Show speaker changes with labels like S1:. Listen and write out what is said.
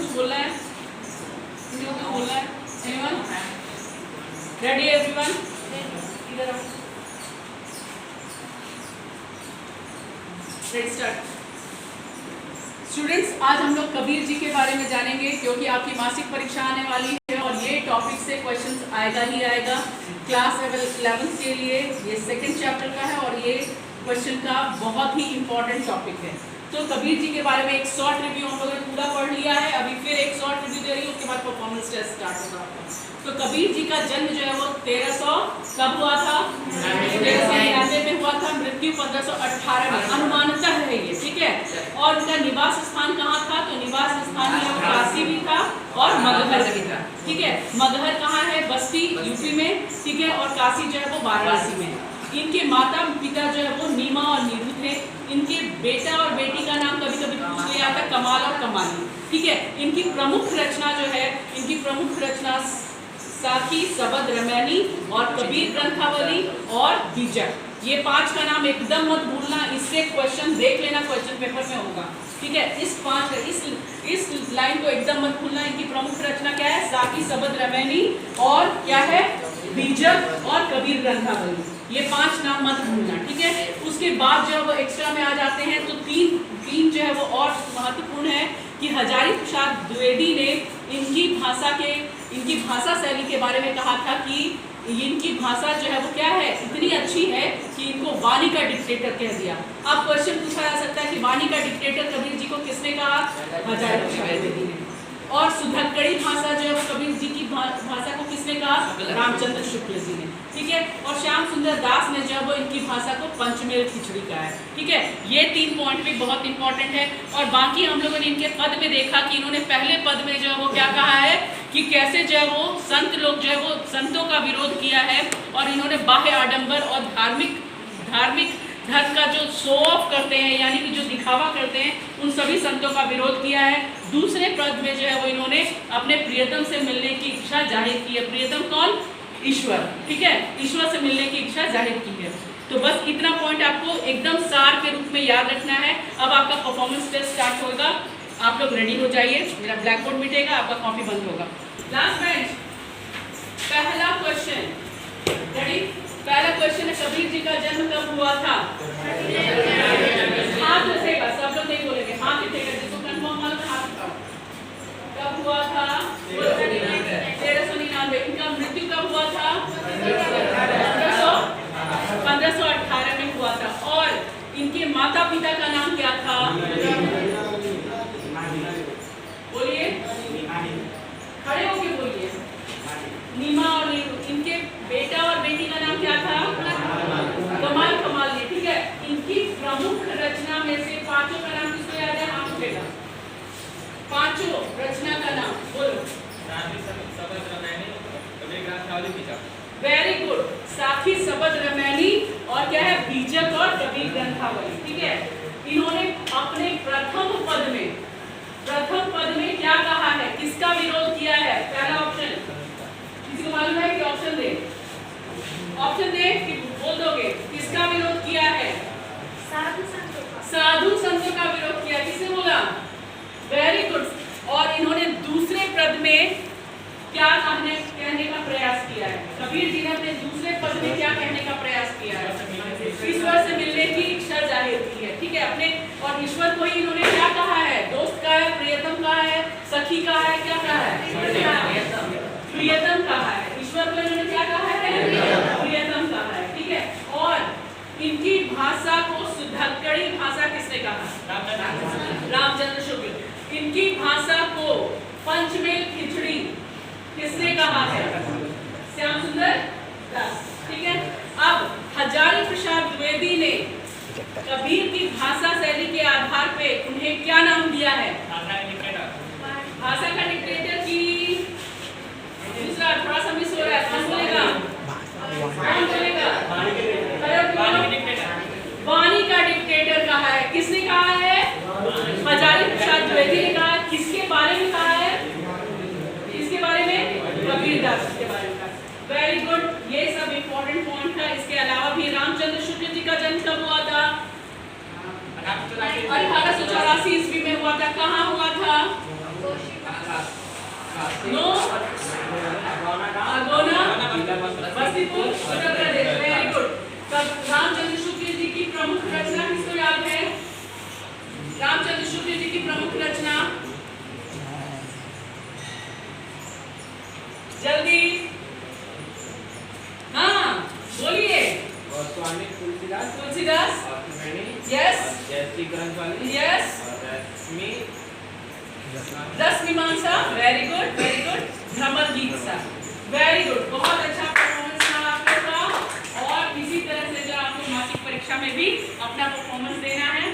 S1: कुछ बोलना है? किसी को कुछ बोलना है? एनीवन? Ready everyone? इधर आओ। Let's start. स्टूडेंट्स, आज हम लोग कबीर जी के बारे में जानेंगे क्योंकि आपकी मासिक परीक्षा आने वाली है और ये टॉपिक से क्वेश्चंस आएगा ही आएगा। क्लास लेवल 11 के लिए ये सेकंड चैप्टर का है और ये क्वेश्चन का बहुत ही इंपॉर्टेंट टॉपिक है। तो कबीर जी के बारे में एक शॉर्ट रिव्यू हम लोगों ने पूरा पढ़ लिया है, अभी फिर एक शॉर्ट रिव्यू दे रही हूँ, उसके बाद परफॉर्मेंस टेस्ट स्टार्ट होगा आपका। तो कबीर जी का जन्म जो है वो 1300 कब हुआ था? 1399 में हुआ था, मृत्यु 1518 में अनुमानतः है ये, ठीक है। और उनका निवास स्थान कहाँ था? तो निवास स्थान में काशी भी था और मगहर भी था, ठीक है। मगहर कहाँ है? बस्ती यूपी में, ठीक है। और काशी जो है वो वाराणसी में। इनके माता पिता जो है वो नीमा और नीरू थे। इनके बेटा और बेटी का नाम कभी कभी पूछ लिया था, कमाल और कमाली, ठीक है। इनकी प्रमुख रचना जो है, इनकी प्रमुख रचना साखी, सबद, रमैनी और कबीर ग्रंथावली और बीजक, ये 5 का नाम एकदम मत भूलना। इससे क्वेश्चन देख लेना, क्वेश्चन पेपर में होगा, ठीक है। इस लाइन को एकदम मत भूलना। इनकी प्रमुख रचना क्या है? साखी, सबद, रमैनी और क्या है? बीजक और कबीर ग्रंथावली, ये 5 नाम मत भूलना, ठीक है। उसके बाद जो है वो एक्स्ट्रा में आ जाते हैं तो तीन जो है वो और महत्वपूर्ण है कि हजारी प्रसाद द्विवेदी ने इनकी भाषा शैली के बारे में कहा था कि इनकी भाषा जो है वो क्या है? इतनी अच्छी है कि इनको वाणी का डिक्टेटर कह दिया। अब क्वेश्चन पूछा जा सकता है कि वाणी का डिक्टेटर कबीर जी को किसने कहा? हजारी प्रसाद द्विवेदी ने। और सुधक्कड़ी भाषा जो है वो कबीर जी की भाषा को किसने कहा? रामचंद्र शुक्ल जी ने, ठीक है। और श्याम सुंदर दास ने जो है वो इनकी भाषा को पंचमेल खिचड़ी कहा है, ठीक है। ये 3 पॉइंट भी बहुत इंपॉर्टेंट है। और बाकी हम लोगों ने इनके पद में देखा कि इन्होंने पहले पद में जो है वो क्या कहा है कि कैसे जो है वो संत लोग जो है वो संतों का विरोध किया है और इन्होंने बाह्य आडंबर और धार्मिक धर्म का जो शो ऑफ करते हैं, यानी कि जो दिखावा करते हैं, उन सभी संतों का विरोध किया है। दूसरे पद में जो है वो इन्होंने अपने प्रियतम से मिलने की इच्छा जाहिर की है। प्रियतम कौन? ईश्वर, ठीक है। ईश्वर से मिलने की इच्छा जाहिर की है। तो बस इतना पॉइंट आपको एकदम सार के रूप में याद रखना है। अब आपका परफॉर्मेंस टेस्ट स्टार्ट होगा, आप लोग रेडी हो जाइए। मेरा ब्लैक बोर्ड मिटेगा, आपका कॉपी बंद होगा। लास्ट बेंच, पहला क्वेश्चन, रेडी? पहला क्वेश्चन है, कबीर जी का जन्म कब हुआ था? हाथ उठेगा, सब लोग नहीं बोलेंगे, हाथ उठेगा। जिसको कंफर्म मालूम है हाथ उठाओ। कब हुआ था? 1399। इनका मृत्यु कब हुआ था? 1518 में हुआ था। और इनके माता पिता का नाम क्या था? बोलिए, खड़े होके बोलिए। नीमा और नीरू। इनके बेटा और बेटी का नाम क्या था? कमाल, कमाली, ठीक है। इनकी प्रमुख रचना में से 5 का नाम किसको याद है? हाथ उठेगा। 5 रचना का नाम बोलो। Very good. साखी, सबद, रमैनी और क्या है? बीजक और कबीर ग्रंथावली, ठीक है। इन्होंने अपने प्रथम पद में क्या कहा है? किसका विरोध किया है? पहला ऑप्शन किसी को मालूम है कि ऑप्शन दे? ऑप्शन दे कि बोल दोगे? किसका विरोध किया है? साधु संतों का विरोध किया। किसने बोला? Very good. और इन्होंने दूसरे पद में क्या कहने का प्रयास किया है? कबीर जी ने अपने दूसरे पद में क्या कहने का प्रयास किया है? ईश्वर से मिलने की इच्छा जाहिर की है, ठीक है। अपने और ईश्वर को ही इन्होंने क्या कहा है? दोस्त का है, प्रियतम का है, सखी का है, क्या कहा है? प्रियतम कहा है। ईश्वर को इन्होंने क्या कहा है? प्रियतम कहा है, ठीक है। और इनकी भाषा को सुधक्कड़ी भाषा किसने कहा? रामचंद्र शुक्ल। इनकी भाषा को पंचमेल खिचड़ी किसने कहा है? श्याम सुंदर दास, ठीक है। अब हजारी प्रसाद द्विवेदी ने कबीर की भाषा शैली के आधार पे उन्हें क्या नाम दिया है? भाषा का डिक्टेटर की दूसरा थोड़ा सा मिस हो रहा है, कौन बोलेगा? वाणी का डिक्टेटर कहा है। किसने कहा है? हजारी प्रसाद द्विवेदी ने कहा। किसके बारे में कहा है? किसके बारे में? कबीर दास के बारे में कहा। Very good. ये सब इंपॉर्टेंट पॉइंट था। इसके अलावा भी रामचंद्र शुक्ल जी का जन्म कब हुआ था? 1884 ईस्वी में हुआ था। कहाँ हुआ था? Samastipur Uttar Pradesh, very good. रामचंद्र शुक्ल जी की प्रमुख रचना किसको याद है? रामचंद्र शुक्ल जी की प्रमुख रचना, जल्दी, हाँ बोलिए।
S2: स्वामी तुलसीदास,
S1: तुलसीदास, यस
S2: जयश्री ग्रंथ वाली,
S1: यस, रस मीमांसा, वेरी गुड वेरी गुड। भ्रमर गीत सा, वेरी गुड, बहुत अच्छा परफॉर्मेंस रहा आप लोग का। और इसी तरह से जो आपको मासिक परीक्षा में भी अपना परफॉर्मेंस देना है।